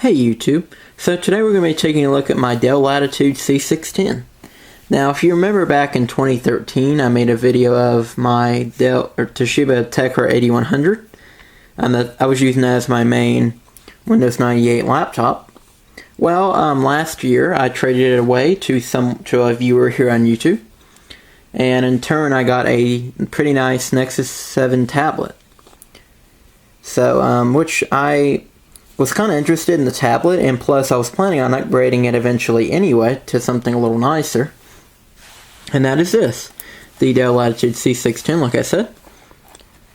Hey YouTube, so today we're going to be taking a look at my Dell Latitude C610. Now if you remember back in 2013 I made a video of my Toshiba Tecra 8100 and I was using that as my main Windows 98 laptop. Well, last year I traded it away to a viewer here on YouTube, and in turn I got a pretty nice Nexus 7 tablet. So which I was kind of interested in the tablet, and plus I was planning on upgrading it eventually anyway to something a little nicer. And that is this, the Dell Latitude C610, like I said.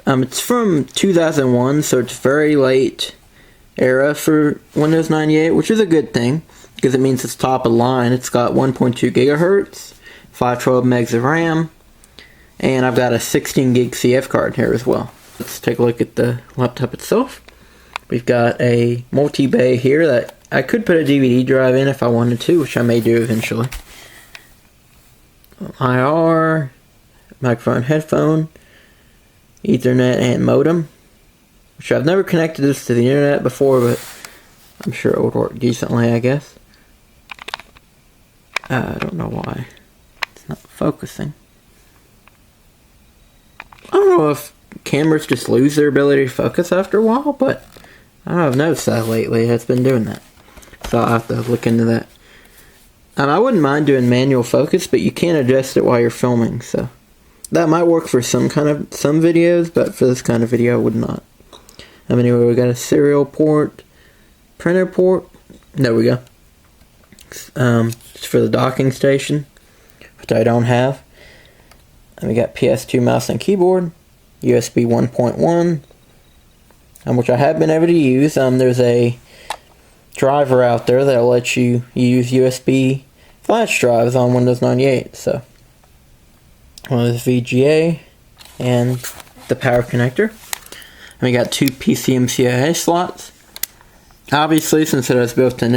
It's from 2001, so it's very late era for Windows 98, which is a good thing, because it means it's top of the line. It's got 1.2 gigahertz, 512 megs of RAM, and I've got a 16 gig CF card here as well. Let's take a look at the laptop itself. We've got a multi-bay here that I could put a DVD drive in if I wanted to, which I may do eventually. IR, microphone, headphone, Ethernet, and modem, which I've never connected this to the internet before, but I'm sure it would work decently, I guess. I don't know why it's not focusing. I don't know if cameras just lose their ability to focus after a while, but I've noticed that lately. It's been doing that, so I'll have to look into that. I wouldn't mind doing manual focus, but you can't adjust it while you're filming, so that might work for some videos, but for this kind of video, I would not. Anyway, we got a serial port, printer port. There we go. It's for the docking station, which I don't have. And we got PS2 mouse and keyboard, USB 1.1. Which I have been able to use. There's a driver out there that'll let you use USB flash drives on Windows 98. So, one is VGA and the power connector. And we got two PCMCIA slots. Obviously, since it has built-in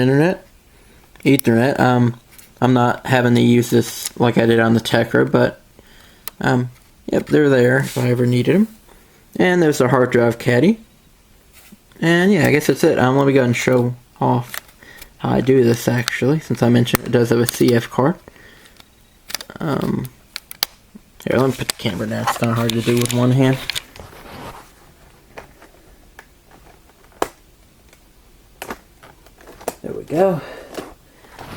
Ethernet, I'm not having to use this like I did on the Tecra, but yep, they're there if I ever needed them. And there's a hard drive caddy. And yeah, I guess that's it. Let me go and show off how I do this actually, since I mentioned it does have a CF card. Here, let me put the camera down. It's kind of hard to do with one hand. There we go.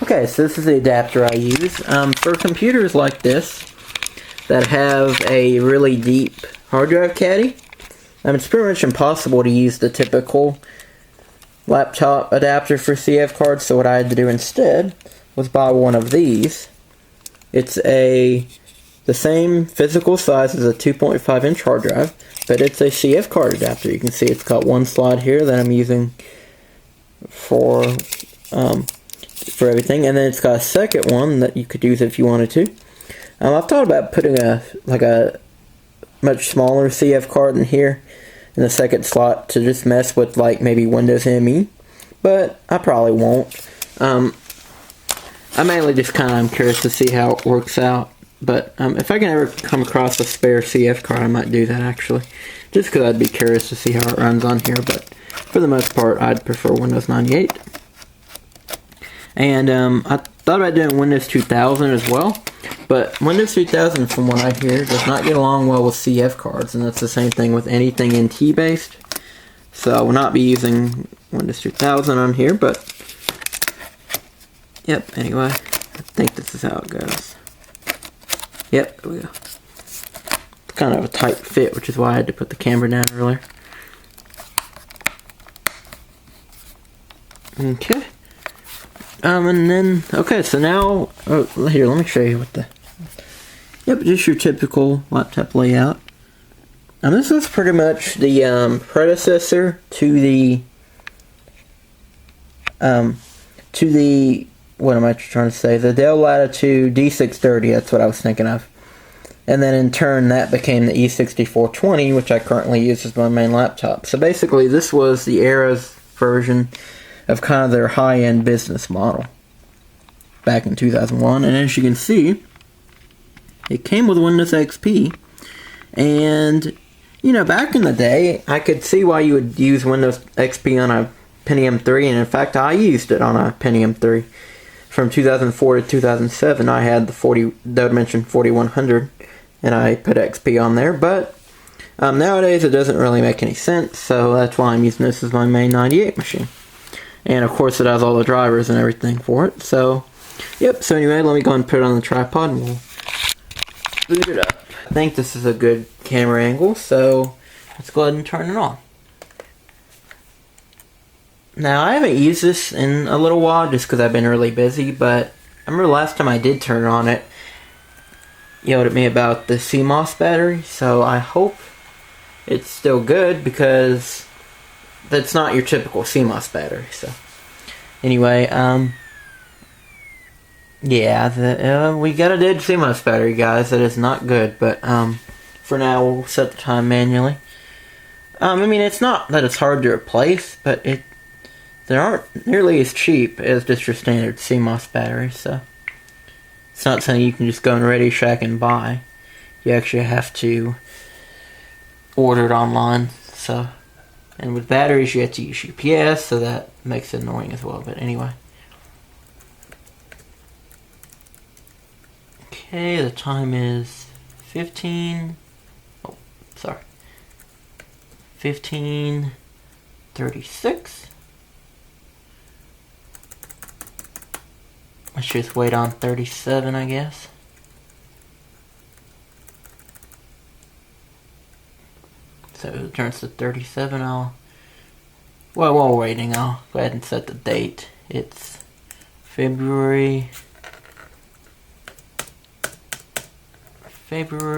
Okay, so this is the adapter I use. For computers like this that have a really deep hard drive caddy, it's pretty much impossible to use the typical laptop adapter for CF cards, so what I had to do instead was buy one of these. It's the same physical size as a 2.5 inch hard drive, but it's a CF card adapter. You can see it's got one slot here that I'm using for everything, and then it's got a second one that you could use if you wanted to. I've thought about putting a much smaller CF card in here in the second slot to just mess with like maybe Windows ME, but I probably won't. I mainly just kind of curious to see how it works out, but if I can ever come across a spare CF card, I might do that actually, just because I'd be curious to see how it runs on here, but for the most part I'd prefer Windows 98. And I thought about doing Windows 2000 as well, but Windows 2000, from what I hear, does not get along well with CF cards, and that's the same thing with anything NT based. So I will not be using Windows 2000 on here, but yep, anyway, I think this is how it goes. Yep, there we go. It's kind of a tight fit, which is why I had to put the camera down earlier. Okay. And then, okay, so now, here, let me show you what yep, just your typical laptop layout. And this is pretty much the predecessor to the, what am I trying to say, the Dell Latitude D630, that's what I was thinking of. And then in turn, that became the E6420, which I currently use as my main laptop. So basically, this was the era's version of kind of their high-end business model back in 2001, and as you can see, it came with Windows XP, and you know, back in the day, I could see why you would use Windows XP on a Pentium 3, and in fact I used it on a Pentium 3. From 2004 to 2007 I had the Dimension 4100, and I put XP on there, but nowadays it doesn't really make any sense, so that's why I'm using this as my main 98 machine. And of course it has all the drivers and everything for it, so yep. So anyway, let me go and put it on the tripod and we'll boot it up. I think this is a good camera angle, so let's go ahead and turn it on. Now, I haven't used this in a little while just because I've been really busy, but I remember last time I did turn it on, it yelled at me about the CMOS battery, so I hope it's still good because that's not your typical CMOS battery. So anyway, yeah, we got a dead CMOS battery, guys. That is not good, but for now we'll set the time manually. I mean, it's not that it's hard to replace, but they aren't nearly as cheap as just your standard CMOS battery, so it's not something you can just go in Radio Shack and buy. You actually have to order it online. So, and with batteries you have to use UPS, so that makes it annoying as well. But anyway, okay, the time is 15:36. Let's just wait on 37, I guess. So it turns to 37. Well, while waiting, I'll go ahead and set the date. It's February 10th.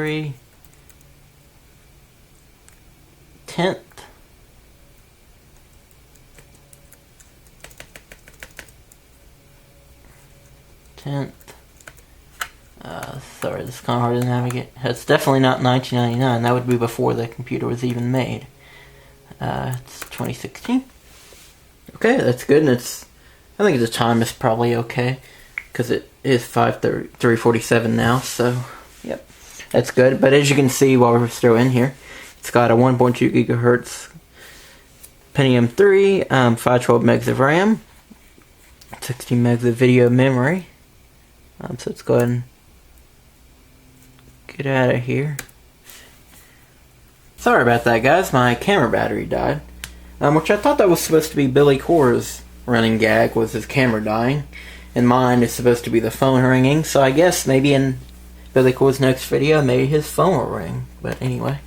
Sorry, this is kind of hard to navigate. It's definitely not 1999. That would be before the computer was even made. It's 2016. Okay, that's good, and I think the time is probably okay because it is 3:47 now. So, yep, that's good. But as you can see, while we're still in here, it's got a 1.2 gigahertz Pentium 3, 512 megs of RAM, 16 megs of video memory. So let's go ahead and get out of here. Sorry about that, guys. My camera battery died. Which I thought that was supposed to be Billy Core's running gag, was his camera dying. And mine is supposed to be the phone ringing. So I guess maybe in Billy Core's next video, maybe his phone will ring. But anyway.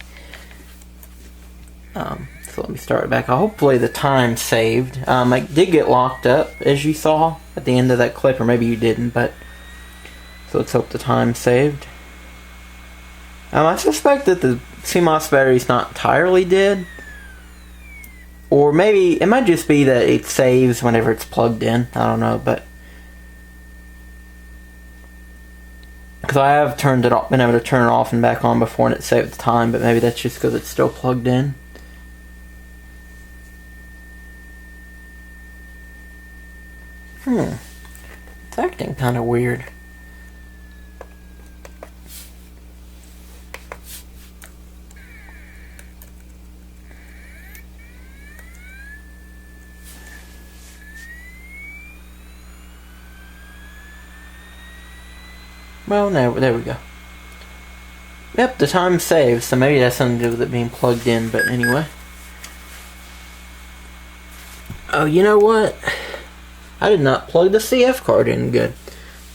So let me start it back. Hopefully the time saved. I did get locked up, as you saw at the end of that clip. Or maybe you didn't, but so let's hope the time saved. I suspect that the CMOS battery is not entirely dead. Or maybe it might just be that it saves whenever it's plugged in. I don't know, but because I have turned it off, been able to turn it off and back on before, and it saved the time. But maybe that's just because it's still plugged in. It's acting kind of weird. Well, no, there we go. Yep, the time saves, so maybe that's something to do with it being plugged in, but anyway. Oh, you know what? I did not plug the CF card in good.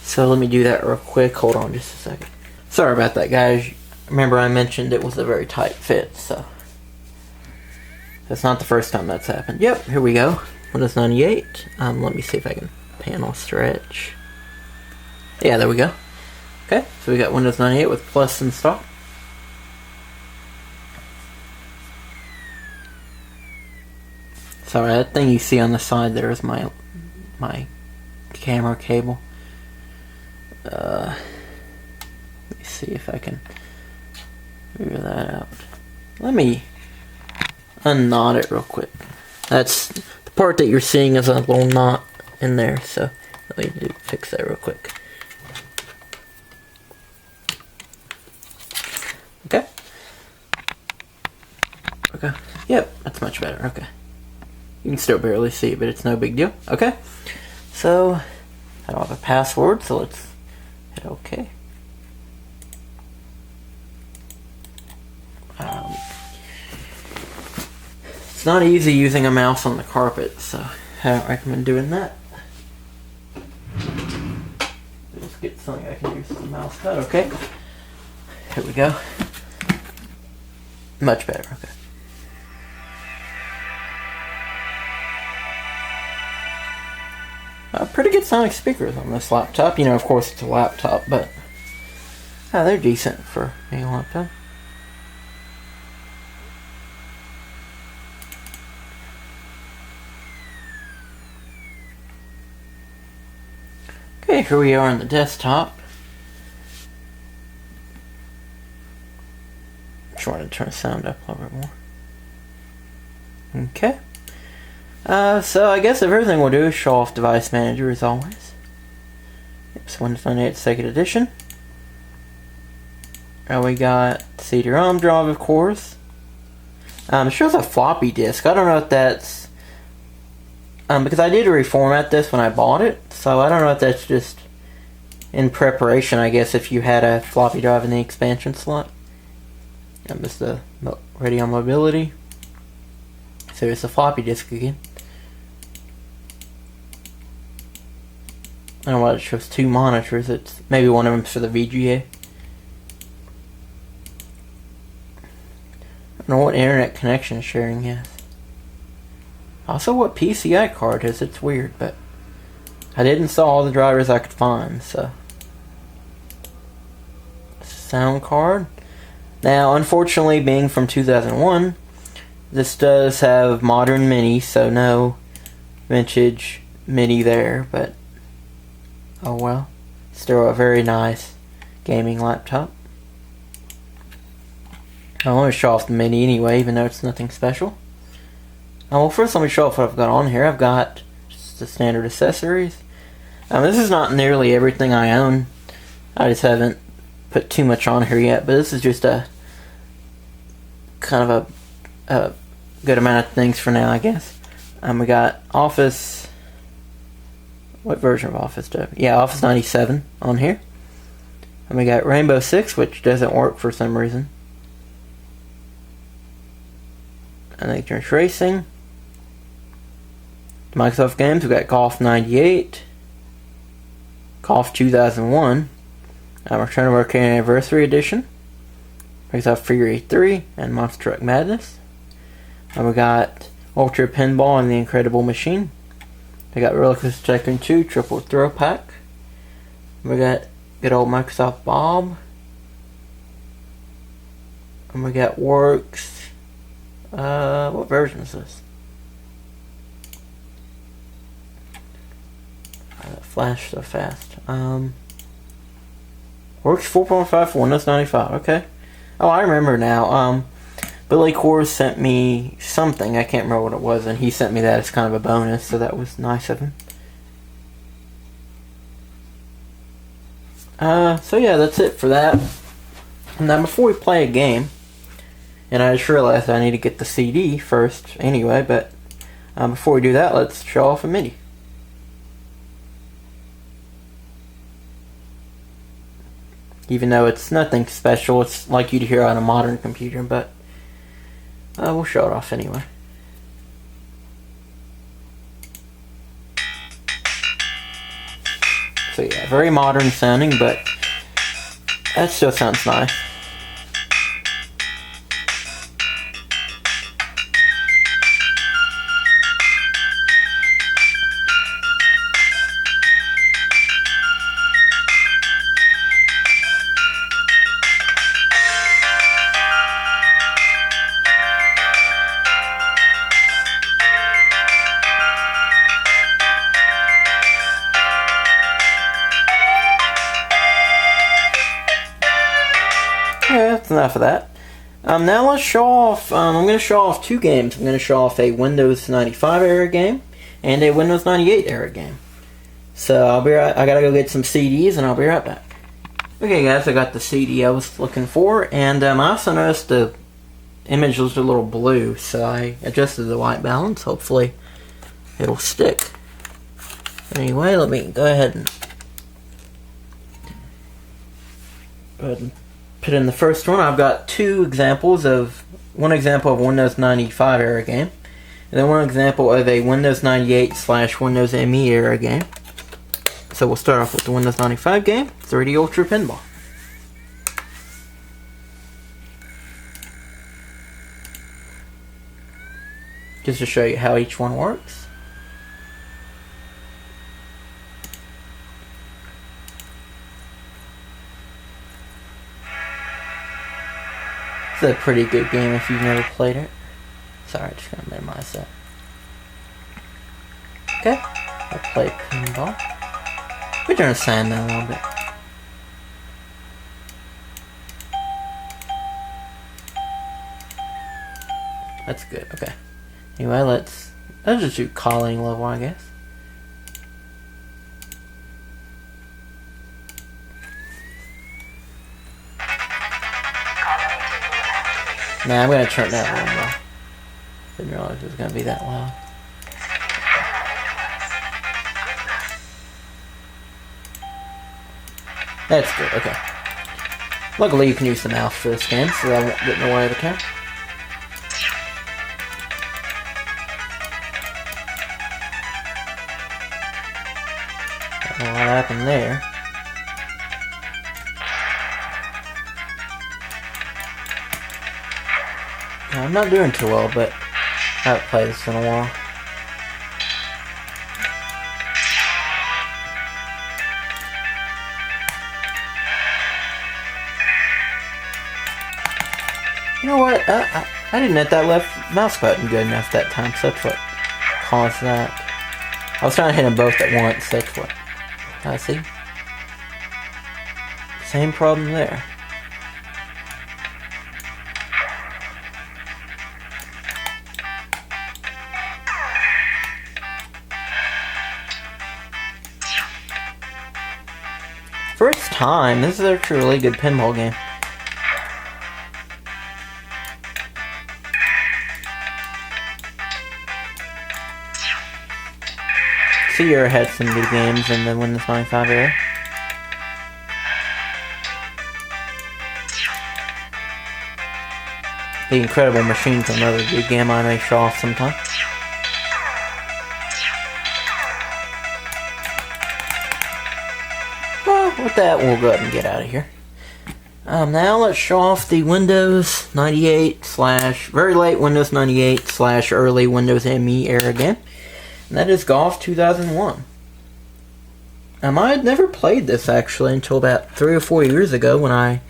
So let me do that real quick. Hold on just a second. Sorry about that, guys. Remember I mentioned it was a very tight fit, so that's not the first time that's happened. Yep, here we go. Windows 98. Let me see if I can panel stretch. Yeah, there we go. Okay, so we got Windows 98 with Plus installed. Sorry, that thing you see on the side there is my camera cable. Let me see if I can figure that out. Let me unknot it real quick. That's the part that you're seeing is a little knot in there, so let me fix that real quick. Okay. Yep, that's much better. Okay. You can still barely see it, but it's no big deal. Okay, so I don't have a password, so let's hit OK. It's not easy using a mouse on the carpet, so I don't recommend doing that. Let's get something I can use as a mouse pad. Okay, here we go. Much better. Okay. Pretty good sounding speakers on this laptop. You know, of course it's a laptop, but they're decent for being a laptop. Okay, here we are on the desktop. Just wanted to turn the sound up a little bit more. Okay. So I guess everything we'll do is show off Device Manager as always. It's Windows 98 2nd edition. We got CD-ROM drive, of course. It shows a floppy disk. I don't know if that's because I did reformat this when I bought it, so I don't know if that's just in preparation, I guess, if you had a floppy drive in the expansion slot. This is the Radio Mobility. So it's a floppy disk again. I don't know why it shows two monitors. It's maybe one of them's for the VGA. I don't know what internet connection sharing is. Also, what PCI card is. It's weird, but I did install all the drivers I could find, so. Sound card. Now, unfortunately, being from 2001, this does have modern mini, so no vintage mini there, but oh well. Still a very nice gaming laptop. I want to show off the mini anyway, even though it's nothing special. Well, first let me show off what I've got on here. I've got just the standard accessories. This is not nearly everything I own. I just haven't put too much on here yet, but this is just a kind of a good amount of things for now, I guess. We got Office. What version of Office do? Yeah, Office 97 on here. And we got Rainbow Six, which doesn't work for some reason. And then there's Racing. Microsoft games, we got Golf 98, Golf 2001, Return of Arcade Anniversary Edition, Microsoft Fury 3, and Monster Truck Madness. And we got Ultra Pinball and the Incredible Machine. We got Roller Coaster Tycoon 2 Triple Throw Pack. We got good old Microsoft Bob. And we got Works. What version is this? Flash so fast. Works 4.5 for Windows 95. Okay. Oh, I remember now. Billy Kors sent me something. I can't remember what it was, and he sent me that as kind of a bonus, so that was nice of him. So yeah, that's it for that. Now, before we play a game, and I just realized I need to get the CD first anyway, but before we do that, let's show off a MIDI. Even though it's nothing special, it's like you'd hear on a modern computer, but we'll show it off anyway. So yeah, very modern sounding, but that still sounds nice. Yeah, that's enough of that. Now let's show off, I'm going to show off two games. I'm going to show off a Windows 95 era game and a Windows 98 era game. So I'll be right, I gotta go get some CDs and I'll be right back. Okay guys, I got the CD I was looking for, and I also noticed the image was a little blue, so I adjusted the white balance. Hopefully it'll stick. Anyway, let me go ahead and put in the first one. I've got one example of Windows 95 era game, and then one example of a Windows 98 / Windows ME era game. So we'll start off with the Windows 95 game, 3D Ultra Pinball. Just to show you how each one works. It's a pretty good game if you've never played it. Sorry, just gonna minimize that. Okay, I'll play pinball. We're gonna sand that a little bit. That's good, okay. Anyway, let's just do calling level, I guess. Nah, I'm gonna turn that one low. Didn't realize it was gonna be that loud. That's good, okay. Luckily you can use the mouse for this game, so I won't get in the way of the camera. Don't know what happened there. I'm not doing too well, but I haven't played this in a while. You know what? I didn't hit that left mouse button good enough that time, so that's what caused that. I was trying to hit them both at once, that's what. I see. Same problem there. First time, this is actually a really good pinball game. Sierra had some good games in the Windows 95 era. The Incredible Machine's another good game I may show off sometime. Well, with that, we'll go ahead and get out of here. Now let's show off the Windows 98 / very late Windows 98 / early Windows ME era game. And that is Golf 2001. I had never played this actually until about 3 or 4 years ago when I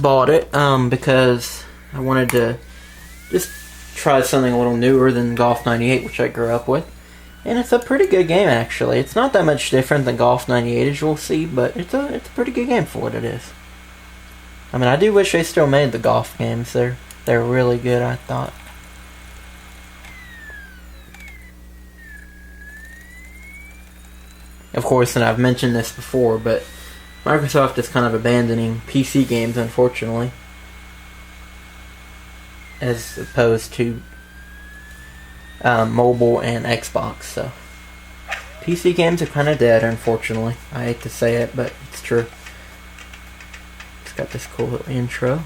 bought it because I wanted to just try something a little newer than Golf 98, which I grew up with. And it's a pretty good game actually. It's not that much different than Golf 98 as you'll see, but it's a pretty good game for what it is. I mean, I do wish they still made the golf games. They're really good, I thought. Of course, and I've mentioned this before, but Microsoft is kind of abandoning PC games, unfortunately, as opposed to mobile and Xbox. So PC games are kind of dead, unfortunately. I hate to say it, but it's true. It's got this cool little intro.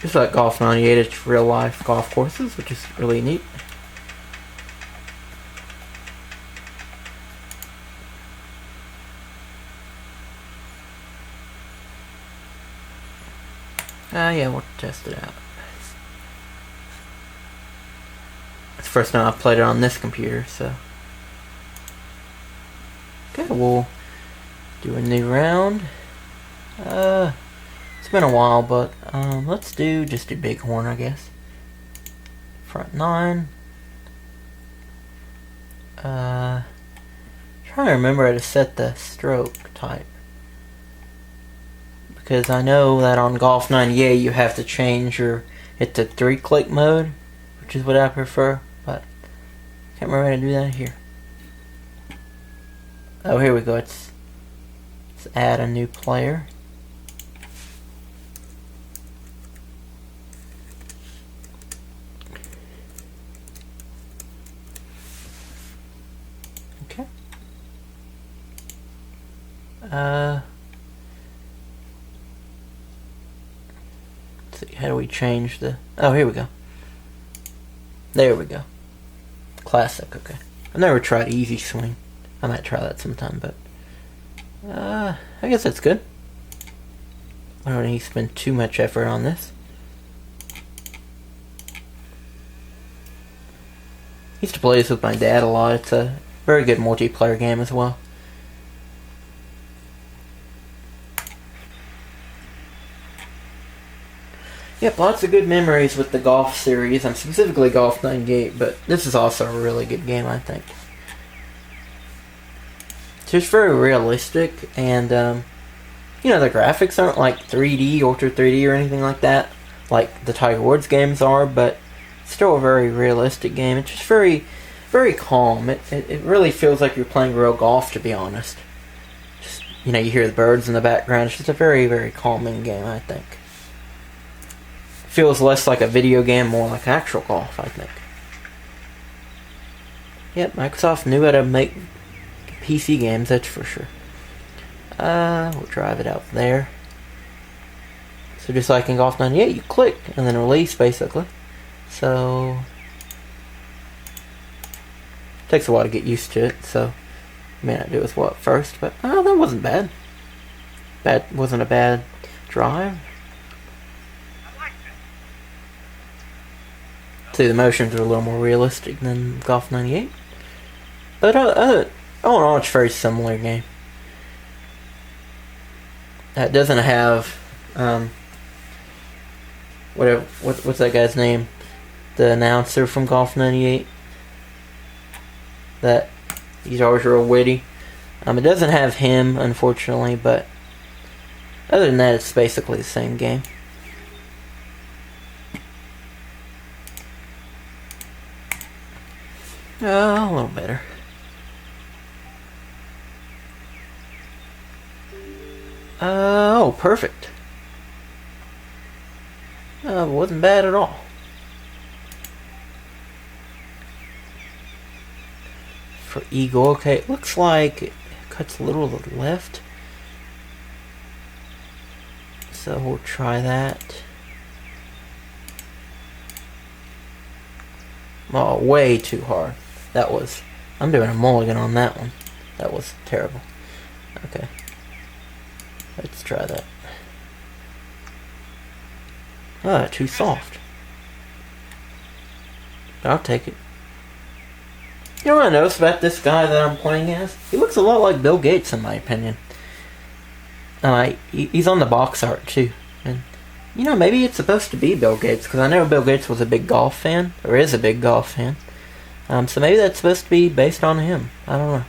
Just like Golf 98, it's real life golf courses, which is really neat. Yeah, we'll test it out. It's the first time I've played it on this computer, so. Okay, we'll do a new round. It's been a while, but let's just do Bighorn, I guess. Front 9. Trying to remember how to set the stroke type. Because I know that on Golf 98 you have to change hit the 3-click mode, which is what I prefer, but I can't remember how to do that here. Oh, here we go. Let's add a new player. Let's see, how do we change the... Oh, here we go. There we go. Classic, okay. I've never tried easy swing. I might try that sometime, but... I guess that's good. I don't need to spend too much effort on this. I used to play this with my dad a lot. It's a very good multiplayer game as well. Yep, lots of good memories with the golf series. I'm specifically Golf 98, but this is also a really good game, I think. It's just very realistic, and you know, the graphics aren't like 3D, Ultra 3D or anything like that, like the Tiger Woods games are, but still a very realistic game. It's just very, very calm. It really feels like you're playing real golf, to be honest. Just, you know, you hear the birds in the background. It's just a very, very calming game, I think. Feels less like a video game, more like actual golf, I think. Yep, Microsoft knew how to make PC games, that's for sure. We'll drive it out there. So just like in Golf 98, you click and then release, basically. So takes a while to get used to it, so you may not do as well at first, but that wasn't bad. Wasn't a bad drive. See, the motions are a little more realistic than Golf 98, but all in all, it's a very similar game. It doesn't have what's that guy's name? The announcer from Golf 98. That he's always real witty. It doesn't have him, unfortunately, but other than that, it's basically the same game. A little better. Oh, perfect. Wasn't bad at all. For Eagle, okay, it looks like it cuts a little to the left. So we'll try that. Oh, way too hard. I'm doing a mulligan on that one. That was terrible. Okay. Let's try that. Too soft. I'll take it. You know what I noticed about this guy that I'm playing as? He looks a lot like Bill Gates, in my opinion. He's on the box art, too. And, you know, maybe it's supposed to be Bill Gates, because I know Bill Gates was a big golf fan, or is a big golf fan. So maybe that's supposed to be based on him. I don't know.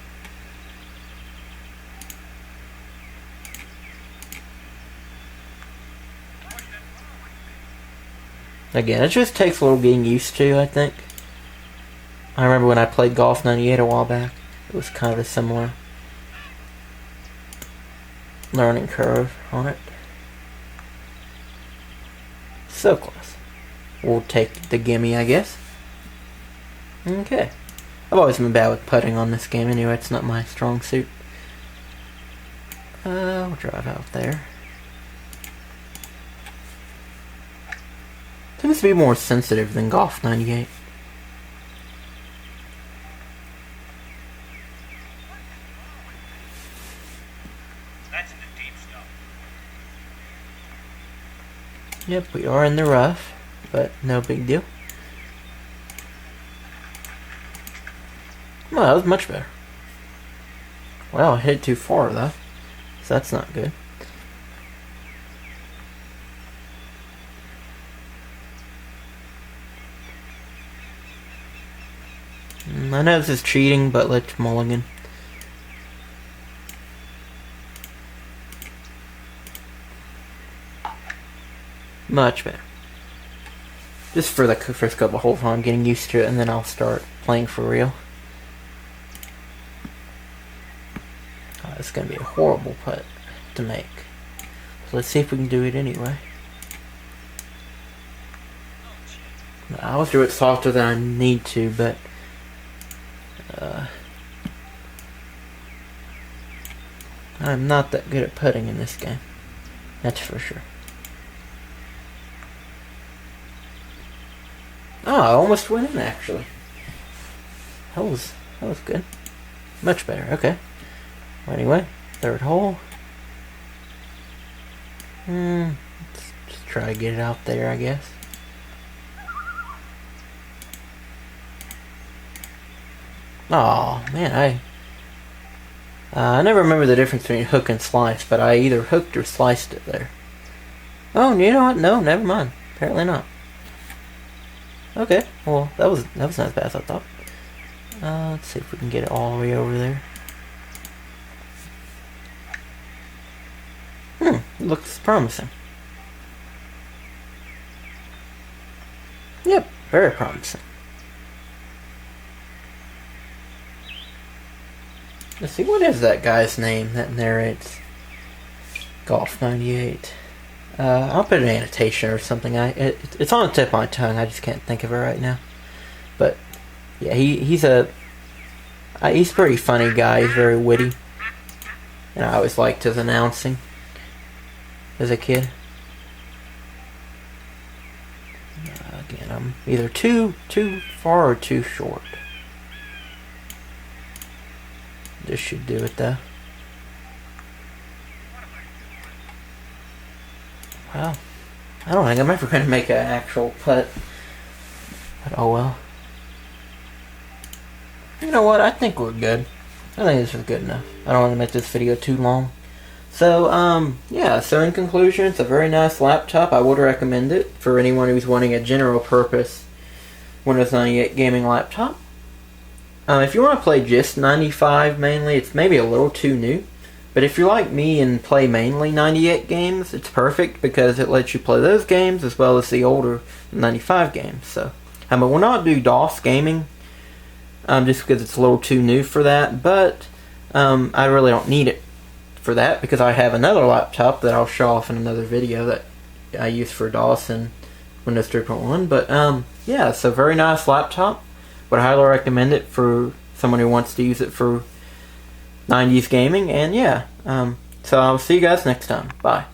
Again, it just takes a little getting used to, I think. I remember when I played Golf 98 a while back. It was kind of a similar learning curve on it. So close. We'll take the gimme, I guess. Okay. I've always been bad with putting on this game anyway. It's not my strong suit. We'll drive out there. Seems to be more sensitive than Golf 98. That's in the deep stuff. Yep, we are in the rough, but no big deal. Well, that was much better. Well, I hit too far though, so that's not good. I know this is cheating, but let's mulligan. Much better. Just for the first couple holes while I'm getting used to it, and then I'll start playing for real. It's going to be a horrible putt to make. So let's see if we can do it anyway. I always do it softer than I need to, but I'm not that good at putting in this game. That's for sure. Oh, I almost went in actually. That was good. Much better. Okay. Well, anyway, third hole. Let's just try to get it out there, I guess. Oh man, I never remember the difference between hook and slice, but I either hooked or sliced it there. Oh, you know what? No, never mind. Apparently not. Okay, well that was not as bad as I thought. Let's see if we can get it all the way over there. Looks promising. Yep, very promising. Let's see, what is that guy's name that narrates Golf 98? I'll put an annotation or something. It's on the tip of my tongue. I just can't think of it right now. But yeah, he's pretty funny guy. He's very witty, and I always liked his announcing as a kid. Again, I'm either too far or too short. This should do it though. Well, I don't think I'm ever going to make an actual putt. But oh well. You know what? I think we're good. I think this is good enough. I don't want to make this video too long. So, yeah. So in conclusion, it's a very nice laptop. I would recommend it for anyone who's wanting a general purpose Windows 98 gaming laptop. If you want to play just 95 mainly, it's maybe a little too new. But if you're like me and play mainly 98 games, it's perfect because it lets you play those games as well as the older 95 games. So, but we'll not do DOS gaming, just because it's a little too new for that. But I really don't need it for that because I have another laptop that I'll show off in another video that I use for DOS and Windows 3.1. But yeah, it's a very nice laptop. Would highly recommend it for someone who wants to use it for 90s gaming. And yeah, so I'll see you guys next time. Bye.